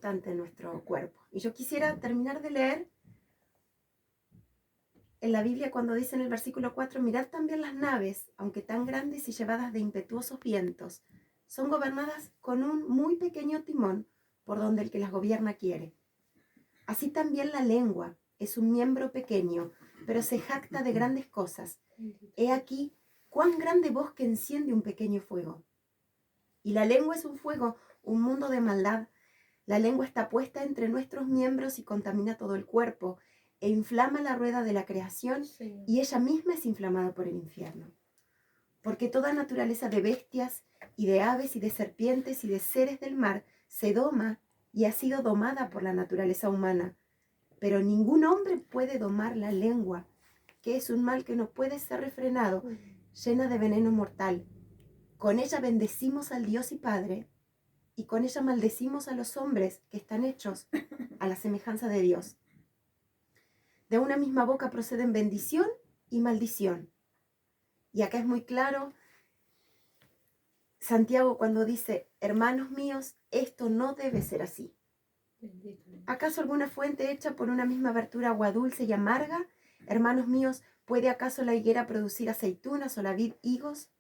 importante en nuestro cuerpo. Y yo quisiera terminar de leer en la Biblia cuando dice en el versículo 4, mirad también las naves, aunque tan grandes y llevadas de impetuosos vientos, son gobernadas con un muy pequeño timón por donde el que las gobierna quiere. Así también la lengua es un miembro pequeño, pero se jacta de grandes cosas. He aquí cuán grande bosque enciende un pequeño fuego. Y la lengua es un fuego, un mundo de maldad. La lengua está puesta entre nuestros miembros y contamina todo el cuerpo, e inflama la rueda de la creación, sí, y ella misma es inflamada por el infierno. Porque toda naturaleza de bestias, y de aves, y de serpientes, y de seres del mar, se doma y ha sido domada por la naturaleza humana. Pero ningún hombre puede domar la lengua, que es un mal que no puede ser refrenado, llena de veneno mortal. Con ella bendecimos al Dios y Padre, y con ella maldecimos a los hombres que están hechos a la semejanza de Dios. De una misma boca proceden bendición y maldición. Y acá es muy claro Santiago cuando dice, hermanos míos, esto no debe ser así. ¿Acaso alguna fuente hecha por una misma abertura agua dulce y amarga? Hermanos míos, ¿puede acaso la higuera producir aceitunas o la vid higos?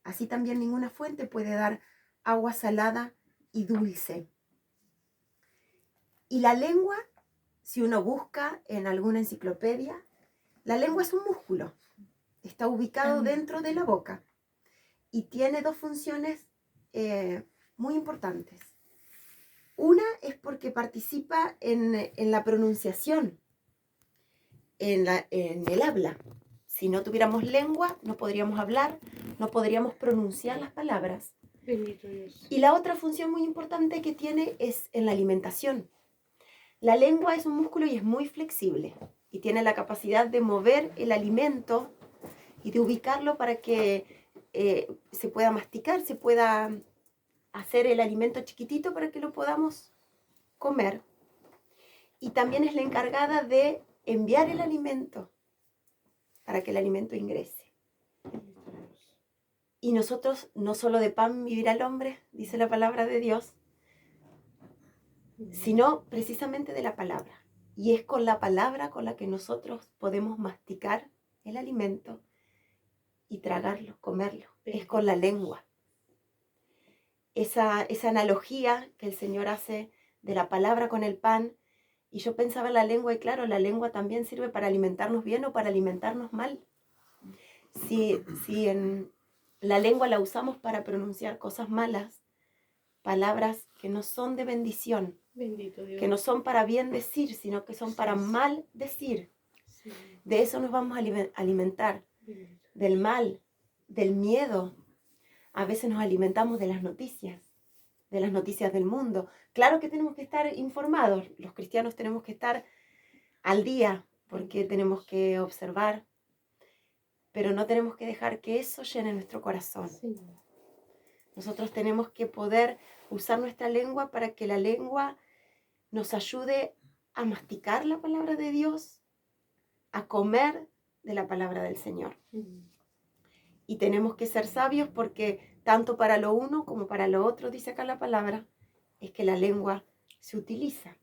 Así también ninguna fuente puede dar agua salada y dulce. Y la lengua, si uno busca en alguna enciclopedia, la lengua es un músculo. Está ubicado dentro de la boca y tiene dos funciones muy importantes. Una es porque participa en la pronunciación, en el habla. Si no tuviéramos lengua, no podríamos hablar, no podríamos pronunciar las palabras. Y la otra función muy importante que tiene es en la alimentación. La lengua es un músculo y es muy flexible y tiene la capacidad de mover el alimento y de ubicarlo para que se pueda masticar, se pueda hacer el alimento chiquitito para que lo podamos comer. Y también es la encargada de enviar el alimento para que el alimento ingrese. Y nosotros, no solo de pan vivirá el hombre, dice la palabra de Dios, sino precisamente de la palabra. Y es con la palabra con la que nosotros podemos masticar el alimento y tragarlo, comerlo. Es con la lengua. Esa analogía que el Señor hace de la palabra con el pan, y yo pensaba en la lengua, y claro, la lengua también sirve para alimentarnos bien o para alimentarnos mal. Si en la lengua la usamos para pronunciar cosas malas, palabras que no son de bendición, que no son para bien decir, sino que son para mal decir. Sí. De eso nos vamos a alimentar, del mal, del miedo. A veces nos alimentamos de las noticias del mundo. Claro que tenemos que estar informados, los cristianos tenemos que estar al día, porque tenemos que observar, pero no tenemos que dejar que eso llene nuestro corazón. Sí. Nosotros tenemos que poder usar nuestra lengua para que la lengua nos ayude a masticar la palabra de Dios, a comer de la palabra del Señor. Y tenemos que ser sabios porque tanto para lo uno como para lo otro, dice acá la palabra, es que la lengua se utiliza.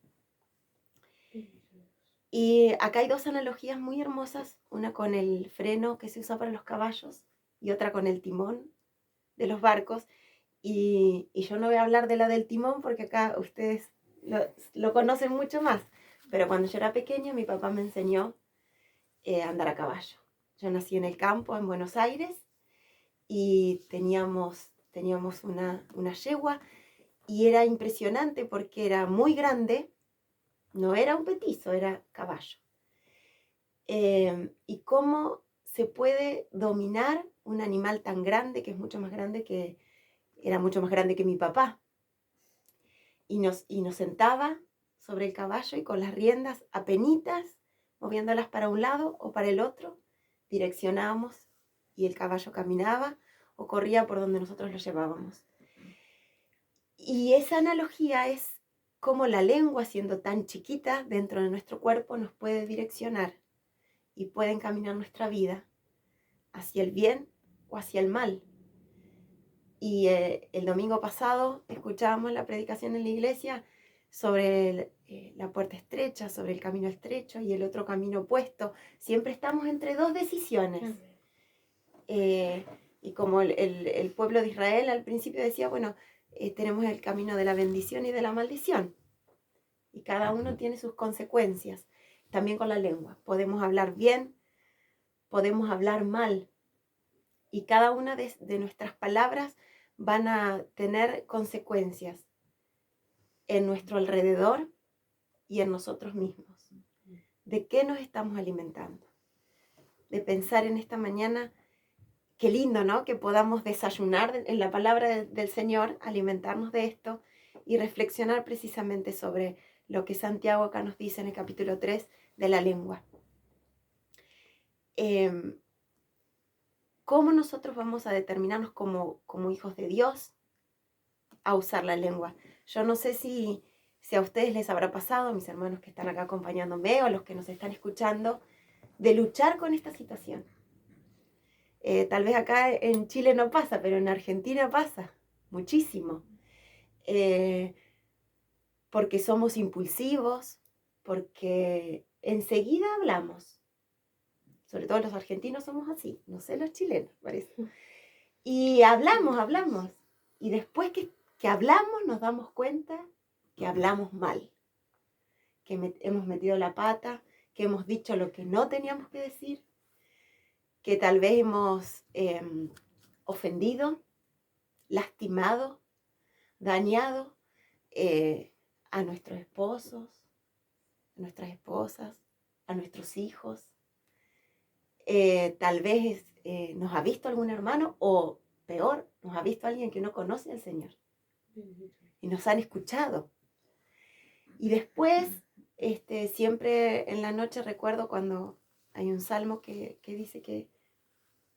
Y acá hay dos analogías muy hermosas, una con el freno que se usa para los caballos y otra con el timón de los barcos. Y yo no voy a hablar de la del timón porque acá ustedes lo conocen mucho más. Pero cuando yo era pequeña, mi papá me enseñó a andar a caballo. Yo nací en el campo, en Buenos Aires, y teníamos una yegua, y era impresionante porque era muy grande, no era un petizo, era caballo. Y cómo se puede dominar un animal tan grande, que es mucho más grande que... Era mucho más grande que mi papá. Y nos sentaba sobre el caballo y con las riendas apenitas, moviéndolas para un lado o para el otro, direccionábamos y el caballo caminaba o corría por donde nosotros lo llevábamos. Y esa analogía es cómo la lengua, siendo tan chiquita dentro de nuestro cuerpo, nos puede direccionar y puede encaminar nuestra vida hacia el bien o hacia el mal. Y el domingo pasado escuchábamos la predicación en la iglesia sobre la puerta estrecha, sobre el camino estrecho y el otro camino opuesto. Siempre estamos entre dos decisiones. Y como el pueblo de Israel al principio decía, bueno, tenemos el camino de la bendición y de la maldición. Y cada uno tiene sus consecuencias. También con la lengua. Podemos hablar bien, podemos hablar mal. Y cada una de nuestras palabras van a tener consecuencias en nuestro alrededor y en nosotros mismos. ¿De qué nos estamos alimentando? De pensar en esta mañana, qué lindo, ¿no? Que podamos desayunar en la palabra del Señor, alimentarnos de esto y reflexionar precisamente sobre lo que Santiago acá nos dice en el capítulo 3 de la lengua. ¿Cómo nosotros vamos a determinarnos como hijos de Dios a usar la lengua? Yo no sé si a ustedes les habrá pasado, a mis hermanos que están acá acompañándome o a los que nos están escuchando, de luchar con esta situación. Tal vez acá en Chile no pasa, pero en Argentina pasa muchísimo. Porque somos impulsivos, porque enseguida hablamos. Sobre todo los argentinos somos así, no sé los chilenos, parece. Y hablamos. Y después que hablamos nos damos cuenta que hablamos mal, que hemos metido la pata, que hemos dicho lo que no teníamos que decir, que tal vez hemos ofendido, lastimado, dañado a nuestros esposos, a nuestras esposas, a nuestros hijos. Tal vez nos ha visto algún hermano o peor, nos ha visto alguien que no conoce al Señor y nos han escuchado. Y después, siempre en la noche recuerdo cuando hay un salmo que dice que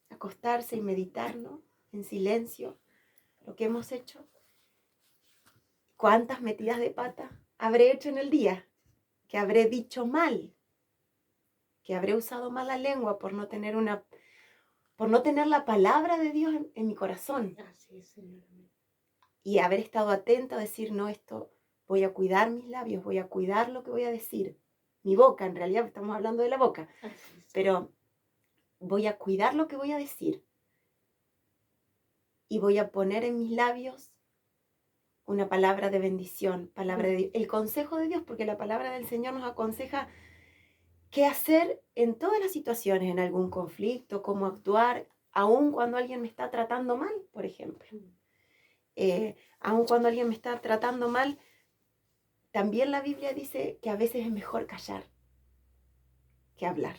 acostarse y meditar, ¿no? En silencio, lo que hemos hecho. ¿Cuántas metidas de pata habré hecho en el día? Que habré dicho mal, que habré usado mal la lengua por no tener la palabra de Dios en mi corazón. Así es, Señor. Y haber estado atenta a decir, no, esto, voy a cuidar mis labios, voy a cuidar lo que voy a decir. Mi boca, en realidad estamos hablando de la boca. Pero voy a cuidar lo que voy a decir. Y voy a poner en mis labios una palabra de bendición, palabra de Dios, el consejo de Dios, porque la palabra del Señor nos aconseja qué hacer en todas las situaciones, en algún conflicto, cómo actuar, aun cuando alguien me está tratando mal, por ejemplo. Aun cuando alguien me está tratando mal, también la Biblia dice que a veces es mejor callar que hablar.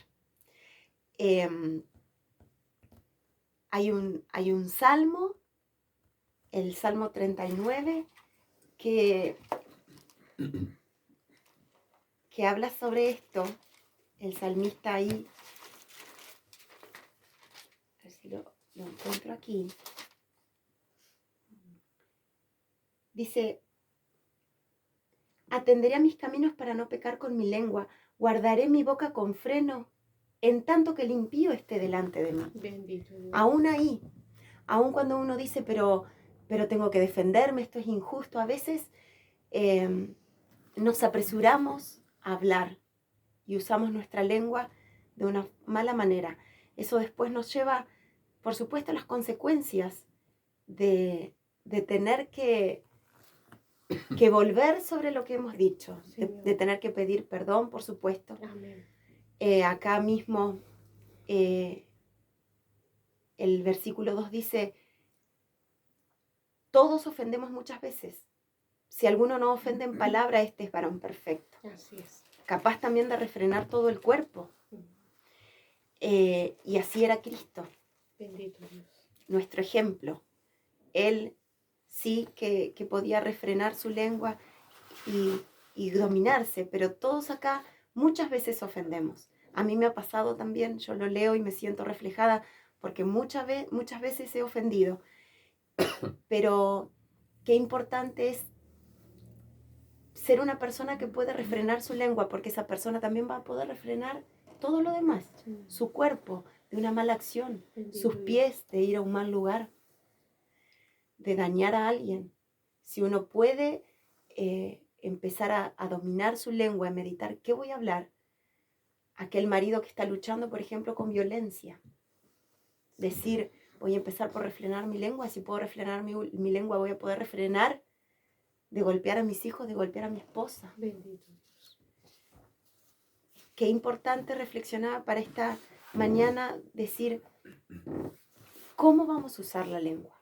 Hay un salmo, el Salmo 39, que habla sobre esto. El salmista ahí, a ver si lo encuentro aquí, dice: atenderé a mis caminos para no pecar con mi lengua, guardaré mi boca con freno, en tanto que el impío esté delante de mí. Bendito Dios. Aún ahí, aún cuando uno dice, pero tengo que defenderme, esto es injusto, a veces nos apresuramos a hablar y usamos nuestra lengua de una mala manera. Eso después nos lleva, por supuesto, a las consecuencias de tener que volver sobre lo que hemos dicho, de tener que pedir perdón, por supuesto. Amén. Acá mismo el versículo 2 dice: todos ofendemos muchas veces. Si alguno no ofende en palabra, este es varón perfecto. Así es. Capaz también de refrenar todo el cuerpo. Y así era Cristo. Bendito Dios. Nuestro ejemplo. Él sí que podía refrenar su lengua y dominarse, pero todos acá muchas veces ofendemos. A mí me ha pasado también, yo lo leo y me siento reflejada porque muchas veces he ofendido. Pero qué importante es ser una persona que puede refrenar su lengua, porque esa persona también va a poder refrenar todo lo demás. Su cuerpo de una mala acción, sus pies de ir a un mal lugar, de dañar a alguien. Si uno puede empezar a dominar su lengua, a meditar, ¿qué voy a hablar? Aquel marido que está luchando, por ejemplo, con violencia. Decir, voy a empezar por refrenar mi lengua, si puedo refrenar mi lengua, voy a poder refrenar de golpear a mis hijos, de golpear a mi esposa. Bendito Dios. Qué importante reflexionar para esta mañana, decir, ¿cómo vamos a usar la lengua?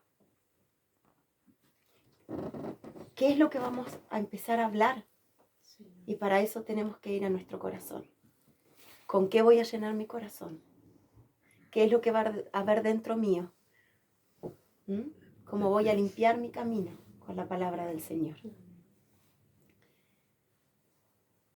¿Qué es lo que vamos a empezar a hablar? Señor. Y para eso tenemos que ir a nuestro corazón. ¿Con qué voy a llenar mi corazón? ¿Qué es lo que va a haber dentro mío? ¿Cómo voy a limpiar mi camino con la palabra del Señor?